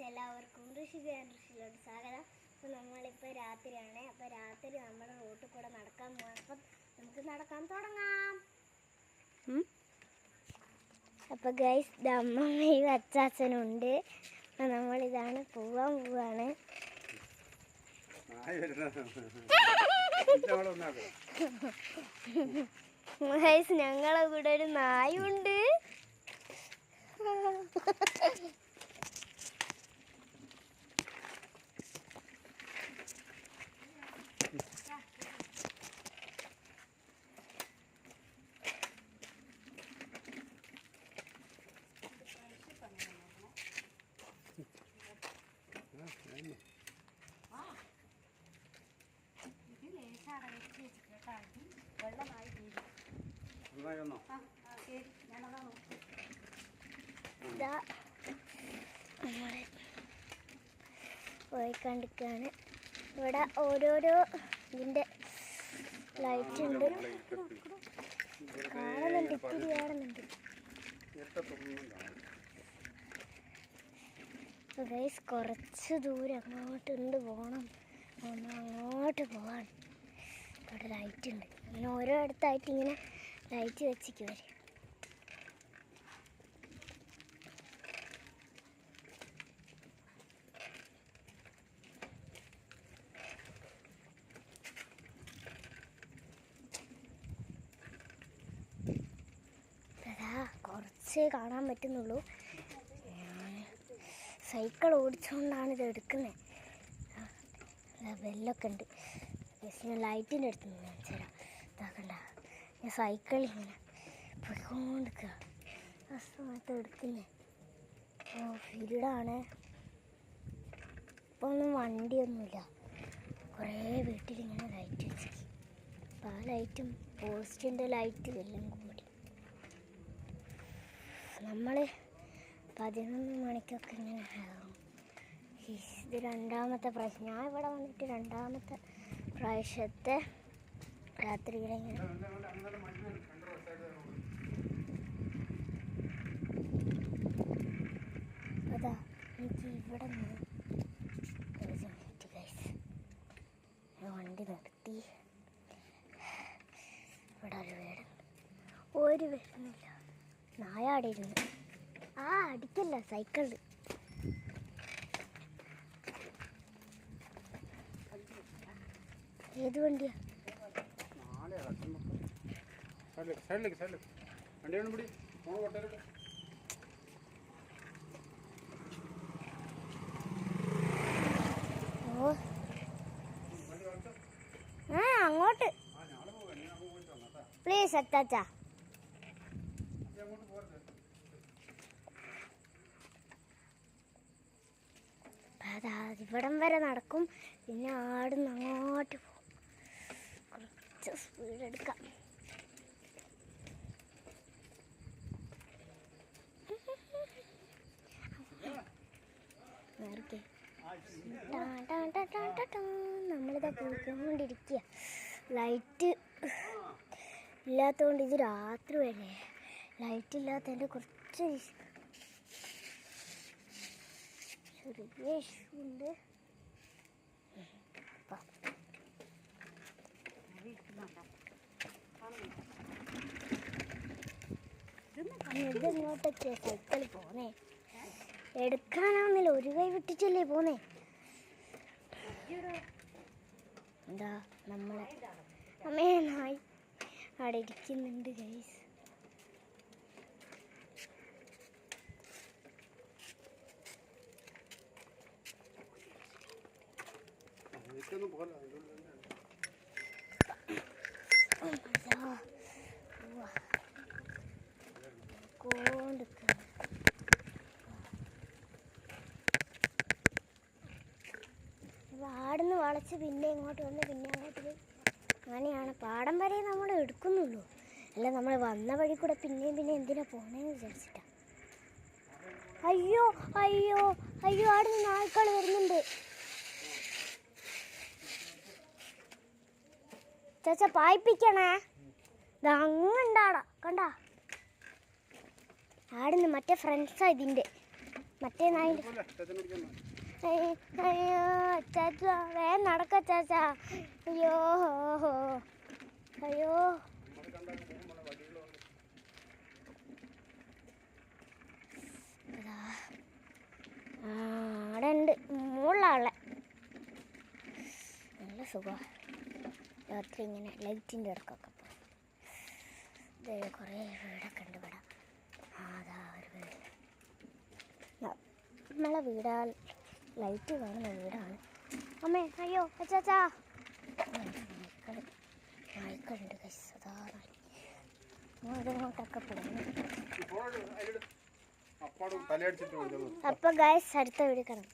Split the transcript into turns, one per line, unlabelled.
എല്ലാവർക്കും ഋഷിയിലോട്ട് സ്വാഗതം. അപ്പോൾ നമ്മളിപ്പോൾ രാത്രിയാണ്. അപ്പോൾ രാത്രി നമ്മൾ റോട്ടിൽ കൂടെ നടക്കാൻ പോകാം. അപ്പം നമുക്ക് നടക്കാൻ തുടങ്ങാം. അപ്പോൾ ഗൈസ് അമ്മമ്മയും അച്ചാച്ചനുണ്ട്. അപ്പോൾ നമ്മളിതാണ് പോവാണ്. ഗൈസ് ഞങ്ങളെ കൂടെ ഒരു നായുണ്ട്. പോയി കണ്ടിക്കാണ്. ഇവിടെ ഓരോരോ ഇതിൻ്റെ ലൈറ്റ് ഉണ്ട്. കാണുന്നുണ്ട്, ഇത്തിരി കാണുന്നുണ്ട്. ഗൈസ് കുറച്ച് ദൂരം അങ്ങോട്ടുണ്ട് പോകണം. അങ്ങോട്ട് പോകാൻ ഇവിടെ ലൈറ്റ് ഉണ്ട്. അങ്ങനെ ഓരോ അടുത്തായിട്ട് ഇങ്ങനെ ലൈറ്റ് വെച്ചിക്ക് വരും. കുറച്ചേ കാണാൻ പറ്റുന്നുള്ളൂ. ഞാൻ സൈക്കിൾ ഓടിച്ചുകൊണ്ടാണ് ഇത് എടുക്കുന്നത്. ബെല്ലൊക്കെ ഉണ്ട്. ഞാൻ ലൈറ്റിൻ്റെ അടുത്ത് നിന്ന് കാണിച്ചുതരാം. ഇതാക്കണ്ട, ഞാൻ സൈക്കിളിൽ ഇങ്ങനെ പോയിക്കൊണ്ടിരിക്കുക. ആ സമയത്ത് എടുക്കുന്നത്. ഓ ഫീൽഡാണ്. ഇപ്പോൾ ഒന്നും വണ്ടിയൊന്നുമില്ല. കുറേ വീട്ടിലിങ്ങനെ ലൈറ്റ് വെച്ചിരിക്കും. അപ്പോൾ ആ ലൈറ്റും പോസ്റ്റിൻ്റെ ലൈറ്റും എല്ലാം കൂടി നമ്മൾ 11 മണിക്കൊക്കെ ഇങ്ങനെ ആകും. ഇത് രണ്ടാമത്തെ പ്രാവശ്യം ഞാൻ ഇവിടെ വന്നിട്ട്. രണ്ടാമത്തെ പ്രാവശ്യത്തെ രാത്രിയിലെ ഇങ്ങനെ അതാ എനിക്ക് ഇവിടെ നിന്ന് വണ്ടി നിർത്തി. ഇവിടെ ഒരു വരുന്നില്ല. നായാടിയിരുന്നു. അടിക്കല്ല, സൈക്കിളിൽ. ഏത് വണ്ടിയാ? അങ്ങോട്ട് പ്ലീസ് അച്ചാച്ചാ. അതാ ഇവിടം വരെ നടക്കും. പിന്നെ ആടുന്ന് അങ്ങോട്ട് പോകും. കുറച്ച് സ്പീഡ് എടുക്കാം. നമ്മളിതാ പോയിക്കൊണ്ടിരിക്കുക. ലൈറ്റ് ഇല്ലാത്തതുകൊണ്ട് ഇത് രാത്രി വരെ ലൈറ്റ് ഇല്ലാത്തതിൻ്റെ കുറച്ച് ചെറിയ ഇഷ്യൂ ഉണ്ട്. ഇതെങ്ങോട്ടൊക്കെയാ സൈക്കിളിൽ പോന്നേ? എടുക്കാനാവുന്നില്ല, ഒരു കൈ വിട്ടിട്ടല്ലേ പോന്നേ. എന്താ നമ്മളെ അമ്മേ നായി അവിടെ ഇരിക്കുന്നുണ്ട് ഗൈസ്. ആടുന്ന് വളച്ച് പിന്നെ ഇങ്ങോട്ട് വന്ന് പിന്നെ അങ്ങോട്ട് പോയി. അങ്ങനെയാണ്. പാടം വരെ നമ്മൾ എടുക്കുന്നുള്ളൂ. അല്ല നമ്മൾ വന്ന വഴി കൂടെ പിന്നെയും പിന്നെ എന്തിനാ പോണേന്ന് വിചാരിച്ചിട്ടാ. അയ്യോ അയ്യോ അയ്യോ, ആടുന്ന് നായ്ക്കൾ വരുന്നുണ്ട്. ചാച്ച പായിപ്പിക്കണേ. ഇത് അങ്ങുണ്ടാടാ, കണ്ടാ? ആടുന്ന് മറ്റേ ഫ്രണ്ട്സാ ഇതിൻ്റെ. മറ്റേ നായിൻ്റെ അയ്യോ ചാച്ച വേഗം നടക്ക ചാച്ച അയ്യോ അയ്യോ അവിടെ ഉണ്ട് മുകളിലാളെ നല്ല സുഖമാണ് രാത്രി ഇങ്ങനെ ലൈറ്റിൻ്റെ ഇടക്കൊക്കെ പോകും കുറേ വീടൊക്കെ ഉണ്ട് ഇവിടെ അതാ ഒരു വീട് നമ്മളെ വീടാ ലൈറ്റ് കാണുന്ന വീടാണ് അമ്മേ അയ്യോ അച്ചാച്ചാ നായ്ക്കളുണ്ട് ഗൈസ് അതാ ഇങ്ങോട്ടൊക്കെ പോകുന്നു അപ്പോൾ ഗൈസ് അടുത്ത വീട് കാണാം